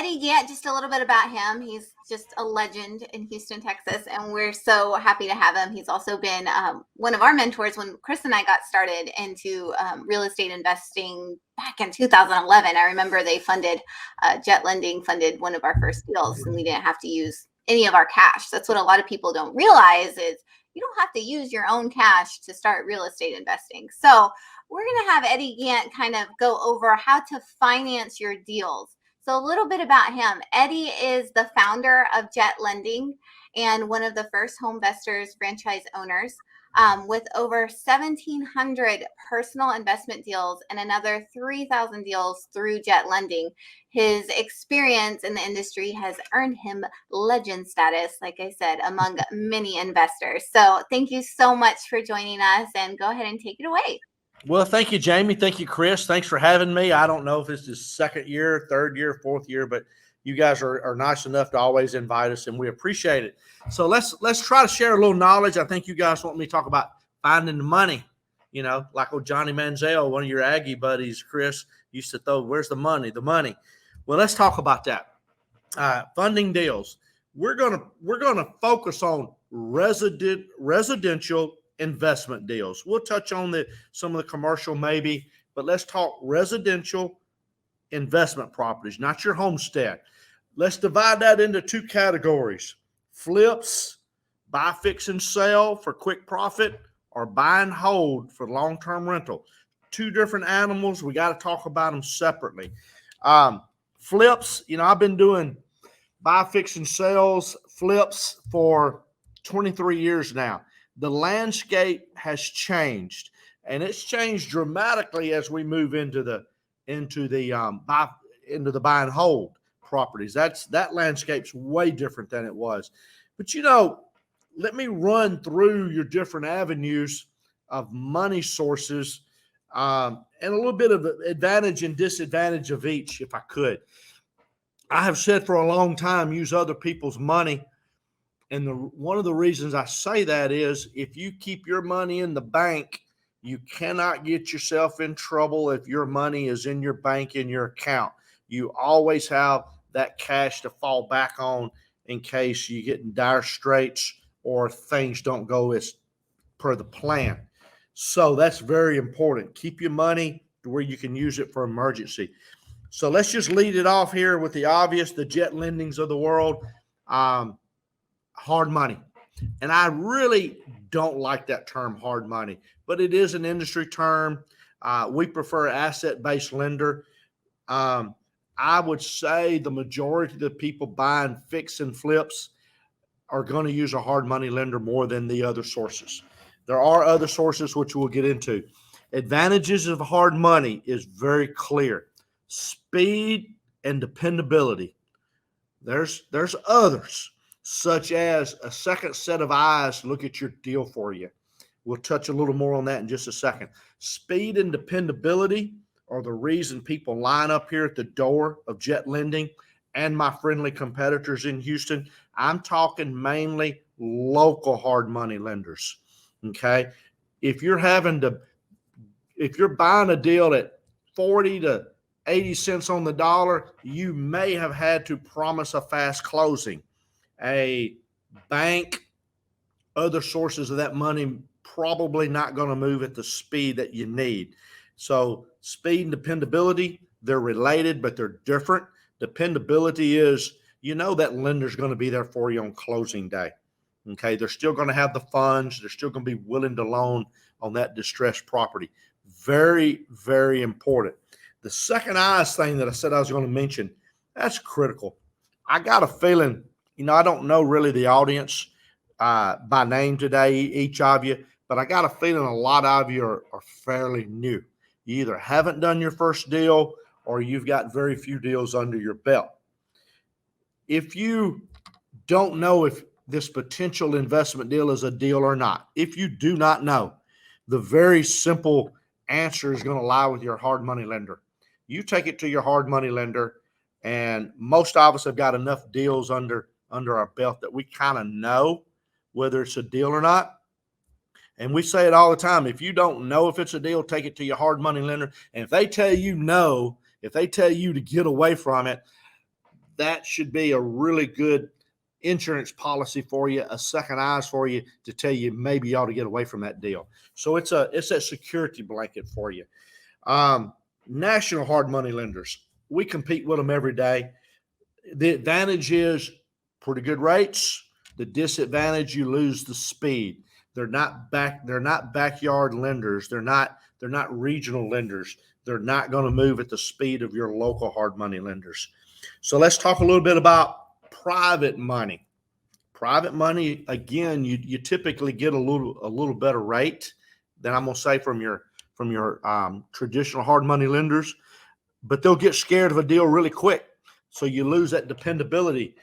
Eddie Gant, just a little bit about him. He's just a legend in Houston, Texas, and we're so happy to have him. He's also been one of our mentors when Chris and I got started into real estate investing back in 2011. I remember they funded, Jet Lending funded one of our first deals, and we didn't have to use any of our cash. That's what a lot of people don't realize is you don't have to use your own cash to start real estate investing. So we're going to have Eddie Gant kind of go over how to finance your deals. So a little bit about him. Eddie is the founder of Jet Lending and one of the first Homevestors franchise owners, with over 1,700 personal investment deals and another 3,000 deals through Jet Lending. His experience in the industry has earned him legend status, like I said, among many investors. So thank you so much for joining us, and go ahead and take it away. Well, thank you, Jamie. Thank you, Chris. Thanks for having me. I don't know if this is second year, third year, fourth year, but you guys are nice enough to always invite us, and we appreciate it. So let's try to share a little knowledge. I think you guys want me to talk about finding the money, you know, like old Johnny Manziel, one of your Aggie buddies, Chris, used to throw, where's the money? The money. Well, let's talk about that. Funding deals. We're gonna focus on residential investment deals. We'll touch on some of the commercial maybe, but let's talk residential investment properties, not your homestead. Let's divide that into two categories: flips, buy, fix, and sell for quick profit, or buy and hold for long-term rental. Two different animals. We got to talk about them separately. Flips, you know, I've been doing buy, fix, and sales flips for 23 years now. The landscape has changed, and it's changed dramatically as we move into the buy and hold properties. That landscape's way different than it was. But you know, let me run through your different avenues of money sources, and a little bit of advantage and disadvantage of each, if I could. I have said for a long time, use other people's money. And one of the reasons I say that is if you keep your money in the bank, you cannot get yourself in trouble if your money is in your bank, in your account. You always have that cash to fall back on in case you get in dire straits or things don't go as per the plan. So that's very important. Keep your money to where you can use it for emergency. So let's just lead it off here with the obvious, the Jet Lendings of the world. Hard money. And I really don't like that term, hard money, but it is an industry term. We prefer asset-based lender. I would say the majority of the people buying fix and flips are going to use a hard money lender more than the other sources. There are other sources which we'll get into. Advantages of hard money is very clear. Speed and dependability. There's others, such as a second set of eyes look at your deal for you. We'll touch a little more on that in just a second. Speed and dependability are the reason people line up here at the door of Jet Lending and my friendly competitors in Houston. I'm talking mainly local hard money lenders. Okay. If you're buying a deal at 40 to 80 cents on the dollar, you may have had to promise a fast closing. A bank, other sources of that money, probably not going to move at the speed that you need. So speed and dependability, they're related, but they're different. Dependability is, you know, that lender's going to be there for you on closing day. Okay. They're still going to have the funds. They're still going to be willing to loan on that distressed property. Very, very important. The second eyes thing that I said I was going to mention, that's critical. I got a feeling, you know, I don't know really the audience by name today, each of you, but I got a feeling a lot of you are fairly new. You either haven't done your first deal or you've got very few deals under your belt. If you don't know if this potential investment deal is a deal or not, if you do not know, the very simple answer is going to lie with your hard money lender. You take it to your hard money lender, and most of us have got enough deals under our belt that we kind of know whether it's a deal or not. And we say it all the time. If you don't know if it's a deal, take it to your hard money lender. And if they tell you no, if they tell you to get away from it, that should be a really good insurance policy for you, a second eyes for you to tell you maybe you ought to get away from that deal. So it's a security blanket for you. National hard money lenders, we compete with them every day. The advantage is pretty good rates. The disadvantage, you lose the speed. They're not backyard lenders. They're not regional lenders. They're not going to move at the speed of your local hard money lenders. So let's talk a little bit about private money. Private money, again, you typically get a little better rate than I'm going to say from your traditional hard money lenders, but they'll get scared of a deal really quick. So you lose that dependability.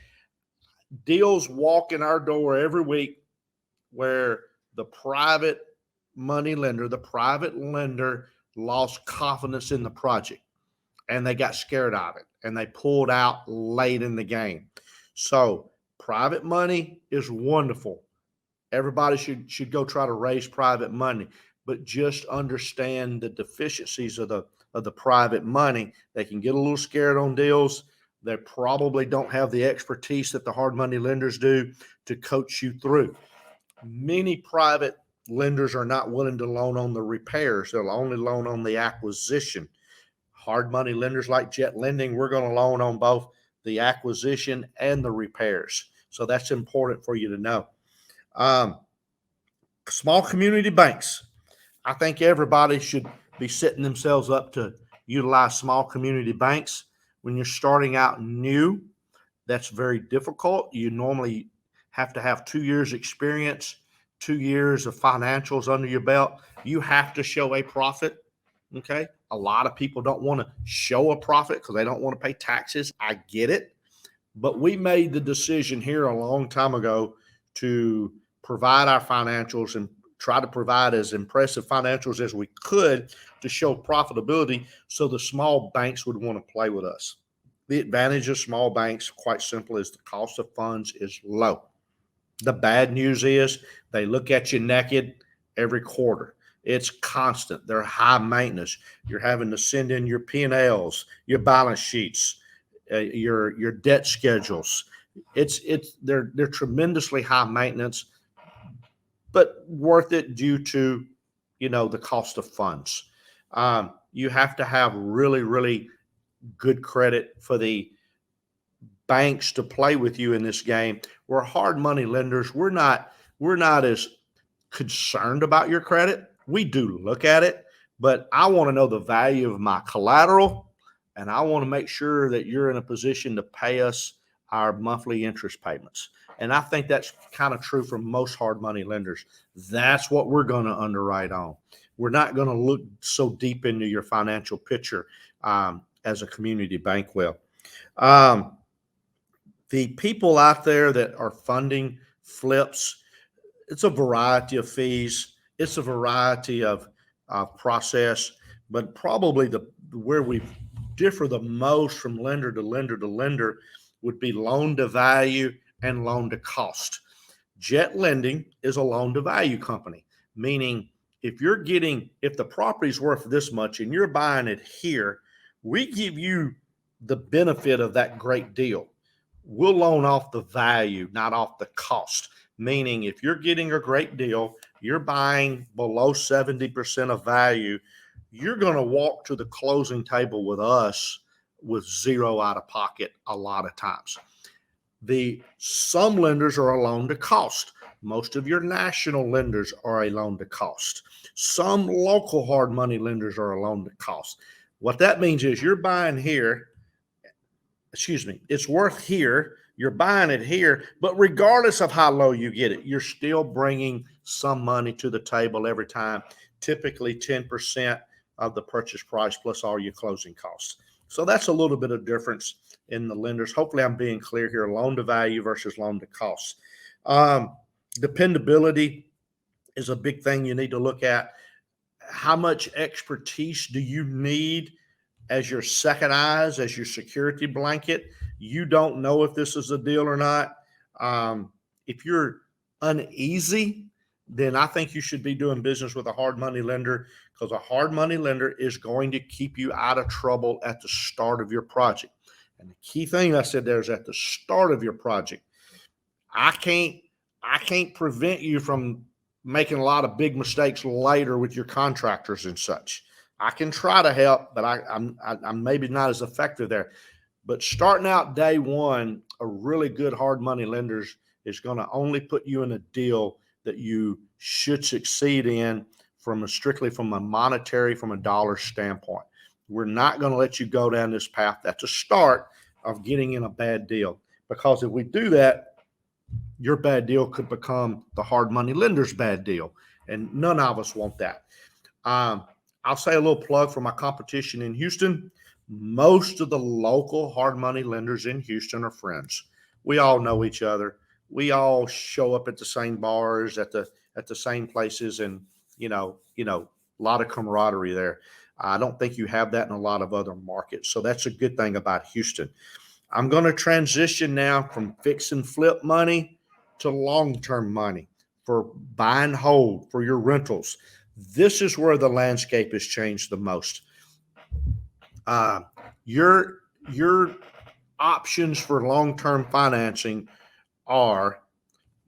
Deals walk in our door every week where the private money lender, the private lender lost confidence in the project and they got scared of it and they pulled out late in the game. So private money is wonderful. Everybody should go try to raise private money, but just understand the deficiencies of the private money. They can get a little scared on deals. They probably don't have the expertise that the hard money lenders do to coach you through. Many private lenders are not willing to loan on the repairs. They'll only loan on the acquisition. Hard money lenders like Jet Lending, we're going to loan on both the acquisition and the repairs. So that's important for you to know. Small community banks. I think everybody should be setting themselves up to utilize small community banks. When you're starting out new, that's very difficult. You normally have to have 2 years experience, 2 years of financials under your belt. You have to show a profit. Okay. A lot of people don't want to show a profit because they don't want to pay taxes. I get it. But we made the decision here a long time ago to provide our financials and try to provide as impressive financials as we could to show profitability so the small banks would want to play with us. The advantage of small banks, quite simple, is the cost of funds is low. The bad news is they look at you naked every quarter. It's constant. They're high maintenance. You're having to send in your P&Ls, your balance sheets, your debt schedules. They're tremendously high maintenance, but worth it due to, the cost of funds. You have to have really, really good credit for the banks to play with you in this game. We're hard money lenders. We're not as concerned about your credit. We do look at it, but I want to know the value of my collateral, and I want to make sure that you're in a position to pay us our monthly interest payments. And I think that's kind of true for most hard money lenders. That's what we're going to underwrite on. We're not going to look so deep into your financial picture as a community bank will. The people out there that are funding flips, it's a variety of fees. It's a variety of process, but probably where we differ the most from lender to lender to lender would be loan to value and loan to cost. Jet Lending is a loan to value company, meaning if the property's worth this much and you're buying it here, we give you the benefit of that great deal. We'll loan off the value, not off the cost. Meaning if you're getting a great deal, you're buying below 70% of value, you're going to walk to the closing table with us with zero out of pocket a lot of times. Some lenders are a loan to cost. Most of your national lenders are a loan to cost. Some local hard money lenders are a loan to cost. What that means is you're buying here, it's worth here, you're buying it here, but regardless of how low you get it, you're still bringing some money to the table every time, typically 10% of the purchase price plus all your closing costs. So that's a little bit of difference in the lenders. Hopefully I'm being clear here, loan to value versus loan to cost. Dependability is a big thing you need to look at. How much expertise do you need as your second eyes, as your security blanket? You don't know if this is a deal or not. If you're uneasy, then I think you should be doing business with a hard money lender, because a hard money lender is going to keep you out of trouble at the start of your project. And the key thing I said there is at the start of your project. I can't prevent you from making a lot of big mistakes later with your contractors and such. I can try to help, but I'm maybe not as effective there. But starting out day one, a really good hard money lender is going to only put you in a deal that you should succeed in strictly from a dollar standpoint. We're not going to let you go down this path. That's a start of getting in a bad deal, because if we do that, your bad deal could become the hard money lender's bad deal, and none of us want that. I'll say a little plug for my competition in Houston. Most of the local hard money lenders in Houston are friends. We all know each other. We all show up at the same bars, at the same places, and a lot of camaraderie there. I don't think you have that in a lot of other markets. So that's a good thing about Houston. I'm going to transition now from fix and flip money to long-term money for buy and hold for your rentals. This is where the landscape has changed the most. Your options for long-term financing are,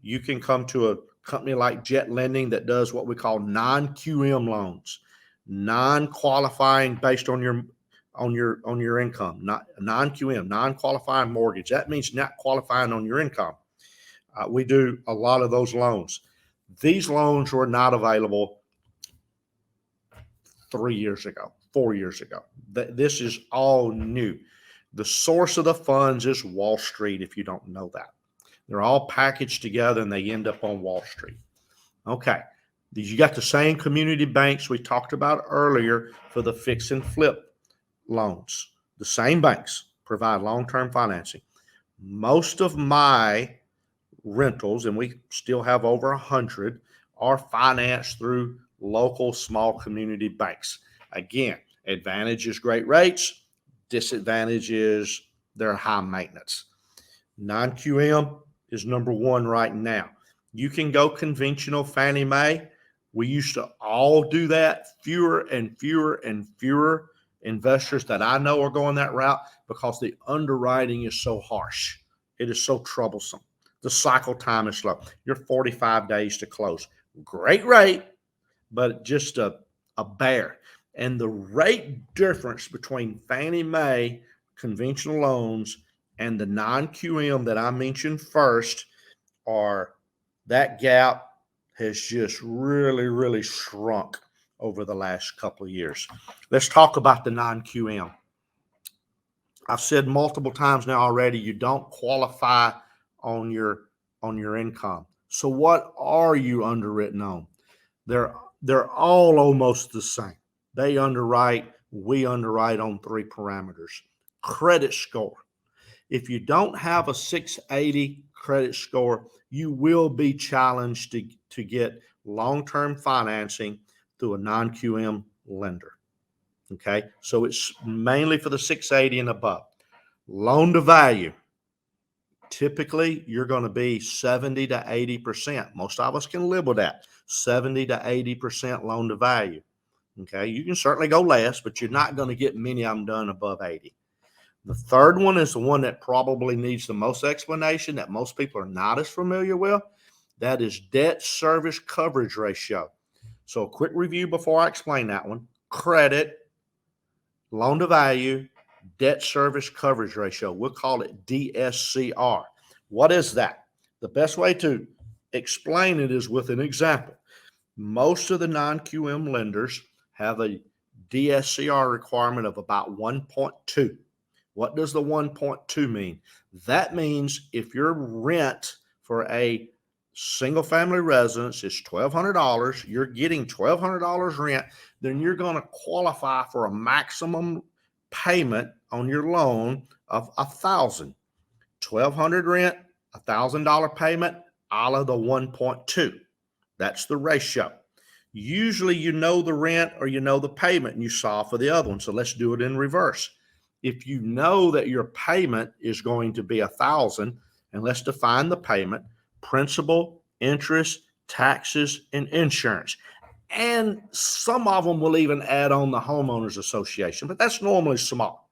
you can come to a company like Jet Lending that does what we call non-QM loans, non-qualifying based on your income, not non-QM, non-qualifying mortgage. That means not qualifying on your income. We do a lot of those loans. These loans were not available 3 years ago, 4 years ago. This is all new. The source of the funds is Wall Street, if you don't know that. They're all packaged together and they end up on Wall Street. Okay. You got the same community banks we talked about earlier for the fix and flip loans. The same banks provide long-term financing. Most of my rentals, and we still have over 100, are financed through local small community banks. Again, advantage is great rates. Disadvantage is they're high maintenance. Non-QM is number one right now. You can go conventional Fannie Mae. We used to all do that. Fewer and fewer and fewer investors that I know are going that route because the underwriting is so harsh. It is so troublesome. The cycle time is slow. You're 45 days to close. Great rate, but just a bear. And the rate difference between Fannie Mae conventional loans and the non-QM that I mentioned first that gap has just really, really shrunk over the last couple of years. Let's talk about the non-QM. I've said multiple times now already, you don't qualify on your income. So what are you underwritten on? They're all almost the same. We underwrite on 3 parameters. Credit score. If you don't have a 680 credit score, you will be challenged to get long-term financing through a non-QM lender. Okay, so it's mainly for the 680 and above. Loan to value. Typically, you're going to be 70 to 80%. Most of us can live with that. 70 to 80% loan to value. Okay, you can certainly go less, but you're not going to get many of them done above 80. The third one is the one that probably needs the most explanation that most people are not as familiar with. That is debt service coverage ratio. So a quick review before I explain that one. Credit, loan to value, debt service coverage ratio. We'll call it DSCR. What is that? The best way to explain it is with an example. Most of the non-QM lenders have a DSCR requirement of about 1.2. What does the 1.2 mean? That means if your rent for a single family residence is $1,200, you're getting $1,200 rent, then you're going to qualify for a maximum payment on your loan of $1,000. $1,200 rent, $1,000 payment, a la the 1.2. That's the ratio. Usually you know the rent or you know the payment and you solve for the other one. So let's do it in reverse. If you know that your payment is going to be $1,000, and let's define the payment: principal, interest, taxes, and insurance. And some of them will even add on the homeowners association, but that's normally small.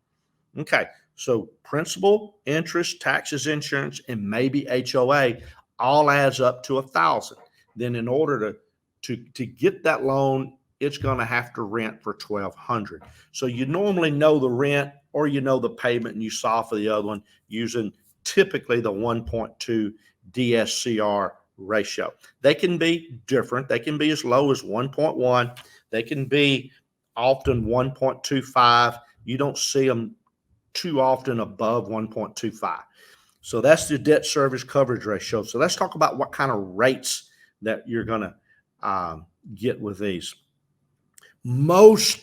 Okay, So principal, interest, taxes, insurance, and maybe HOA all adds up to $1,000. Then in order to get that loan, it's going to have to rent for $1,200. So you normally know the rent or you know the payment, and you solve for the other one using typically the 1.2 DSCR ratio. They can be different. They can be as low as 1.1. They can be often 1.25. You don't see them too often above 1.25. So that's the debt service coverage ratio. So let's talk about what kind of rates that you're going to get with these. Most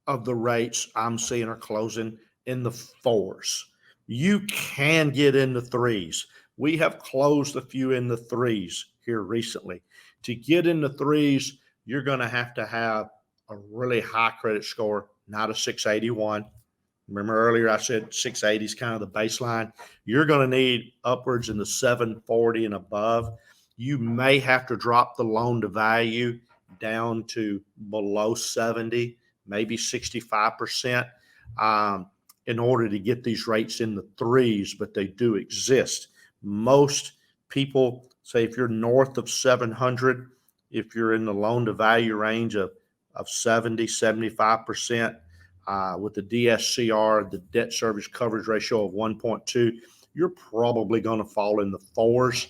of the rates I'm seeing are closing in the 4s. You can get in the 3s. We have closed a few in the 3s here recently. To get in the 3s, you're going to have a really high credit score, not a 681. Remember earlier I said 680 is kind of the baseline. You're going to need upwards in the 740 and above. You may have to drop the loan to value down to below 70, maybe 65%, in order to get these rates in the 3s, but they do exist. Most people say if you're north of 700, if you're in the loan to value range of 70, 75%, with the DSCR, the debt service coverage ratio of 1.2, you're probably going to fall in the 4s.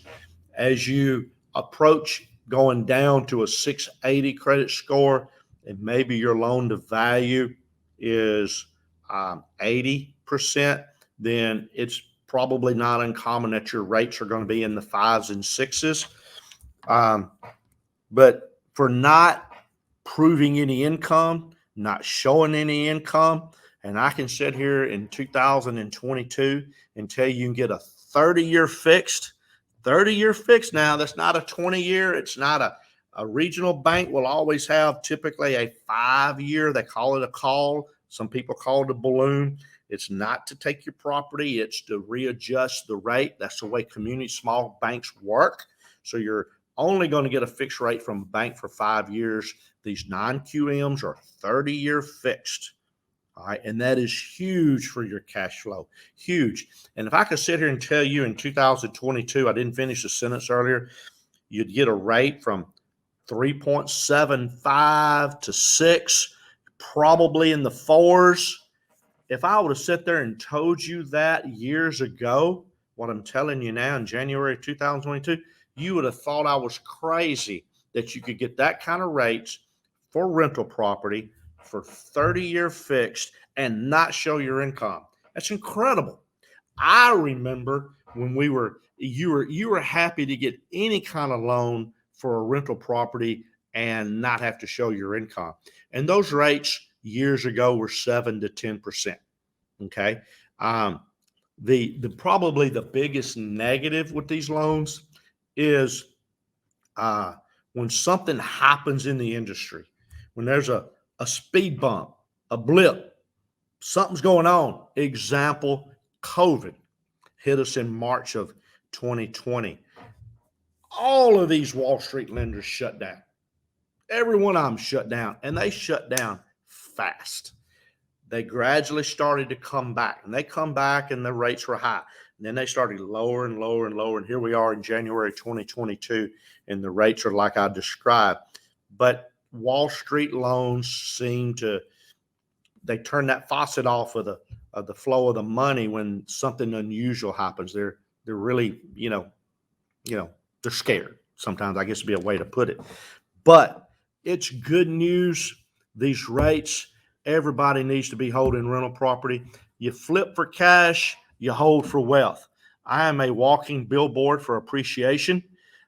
As you approach going down to a 680 credit score, and maybe your loan to value is 80%, then it's probably not uncommon that your rates are going to be in the 5s and 6s. But for not proving any income, not showing any income, and I can sit here in 2022 and tell you can get a 30-year fixed. 30-year fixed now, that's not a 20-year. It's not a regional bank will always have typically a 5-year. They call it a call. Some people call it a balloon. It's not to take your property. It's to readjust the rate. That's the way community small banks work. So you're only going to get a fixed rate from a bank for 5 years. These non-QMs are 30-year fixed. All right. And that is huge for your cash flow. Huge. And if I could sit here and tell you in 2022, I didn't finish the sentence earlier, you'd get a rate from 3.75 to 6, probably in the 4s. If I would have sat there and told you that years ago, what I'm telling you now in January 2022, you would have thought I was crazy that you could get that kind of rates for rental property for 30-year fixed and not show your income. That's incredible. I remember when you were happy to get any kind of loan for a rental property and not have to show your income. And those rates years ago were 7 to 10%. Okay. The probably the biggest negative with these loans is when something happens in the industry, when there's a speed bump, a blip, something's going on. Example, COVID hit us in March of 2020. All of these Wall Street lenders shut down. Every one of them shut down, and they shut down fast. They gradually started to come back, and they come back and the rates were high. And then they started lower and lower and lower. And here we are in January 2022, and the rates are like I described. But Wall Street loans they turn that faucet off of the flow of the money when something unusual happens. They're really, they're scared. Sometimes I guess would be a way to put it. But it's good news. These rates, everybody needs to be holding rental property. You flip for cash, you hold for wealth. I am a walking billboard for appreciation.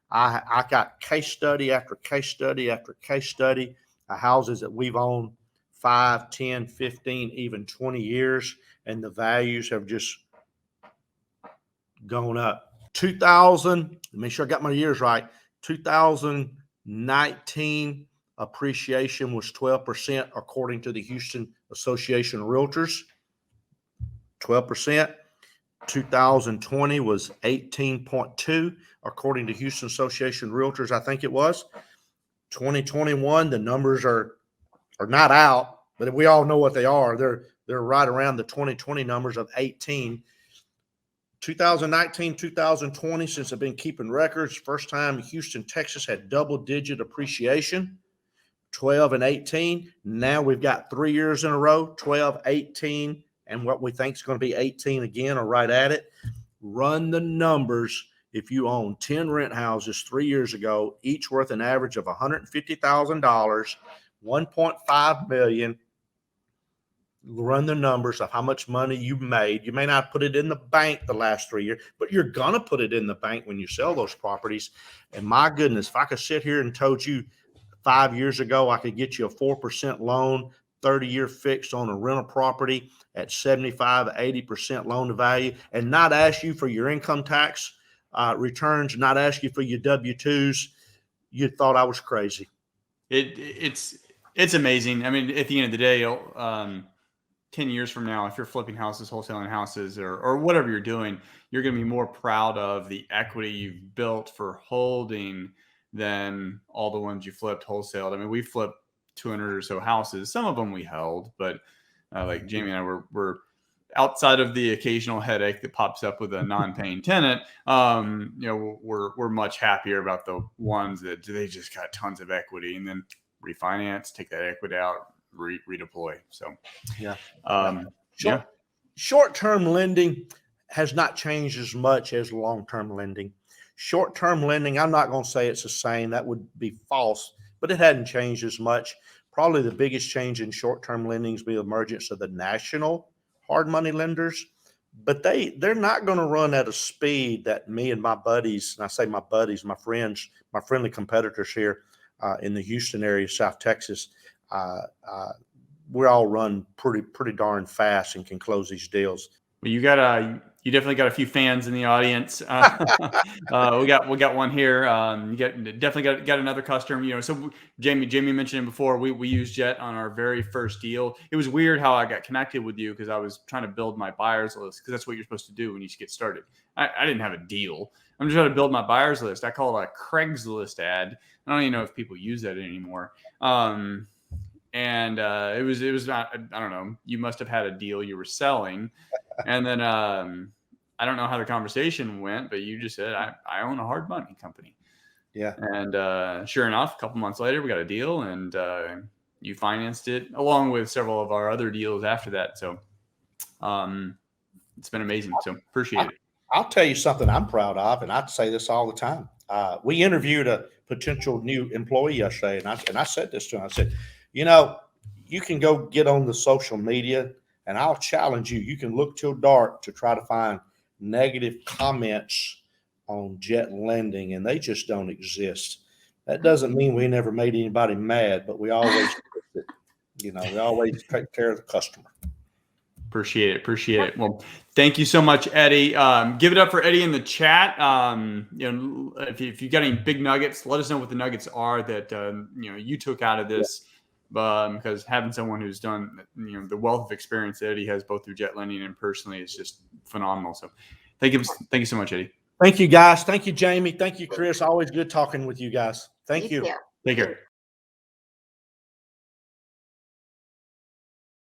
I got case study after case study after case study of houses that we've owned 5, 10, 15, even 20 years, and the values have just gone up. 2000, make sure I got my years right. 2019 appreciation was 12% according to the Houston Association of Realtors. 12%. 2020 was 18.2 according to Houston Association of Realtors, I think it was. 2021, the numbers are not out, but we all know what they are. they're right around the 2020 numbers of 18. 2019, 2020, since I've been keeping records, first time Houston, Texas had double-digit appreciation, 12 and 18. Now we've got 3 years in a row, 12, 18, and what we think is going to be 18 again, or right at it. Run the numbers. If you own 10 rent houses 3 years ago, each worth an average of $150,000, 1.5 million, run the numbers of how much money you made. You may not put it in the bank the last 3 years, but you're going to put it in the bank when you sell those properties. And my goodness, if I could sit here and told you 5 years ago, I could get you a 4% loan, 30-year fixed on a rental property at 75, 80% loan to value, and not ask you for your income tax returns, not ask you for your W-2s, you thought I was crazy. It's amazing. I mean, at the end of the day, 10 years from now, if you're flipping houses, wholesaling houses, or whatever you're doing, you're going to be more proud of the equity you've built for holding than all the ones you flipped wholesaled. I mean, we flipped 200 or so houses. Some of them we held, but like Jamie and I were outside of the occasional headache that pops up with a non-paying tenant. We're much happier about the ones that they just got tons of equity and then refinance, take that equity out, redeploy. So, Short-term lending has not changed as much as long-term lending. Short-term lending, I'm not going to say it's the same. That would be false, but it hadn't changed as much. Probably the biggest change in short-term lending is the emergence of the national hard money lenders, but they're not going to run at a speed that me and my buddies, and I say my buddies, my friends, my friendly competitors here in the Houston area, South Texas, we all run pretty darn fast and can close these deals. Well, you definitely got a few fans in the audience. We got one here. You definitely got another customer. So Jamie mentioned it before. We used Jet on our very first deal. It was weird how I got connected with you because I was trying to build my buyers list because that's what you're supposed to do when you get started. I didn't have a deal. I'm just trying to build my buyers list. I call it a Craigslist ad. I don't even know if people use that anymore. And it was not, I don't know, you must have had a deal you were selling. And then I don't know how the conversation went, but you just said, I own a hard money company. Yeah. And sure enough, a couple months later, we got a deal and you financed it along with several of our other deals after that. So it's been amazing. So appreciate it. I'll tell you something I'm proud of, and I say this all the time. We interviewed a potential new employee yesterday, and I said this to him. I said, you can go get on the social media, and I'll challenge you. You can look till dark to try to find negative comments on Jet Lending, and they just don't exist. That doesn't mean we never made anybody mad, but we always, we always take care of the customer. Appreciate it. Well, thank you so much, Eddie. Give it up for Eddie in the chat. If you've got any big nuggets, let us know what the nuggets are that you took out of this. Because having someone who's done the wealth of experience that Eddie has both through Jet Lending and personally is just phenomenal. So thank you so much, Eddie. Thank you, guys. Thank you, Jamie. Thank you, Chris. Always good talking with you guys. Thank you. Take care.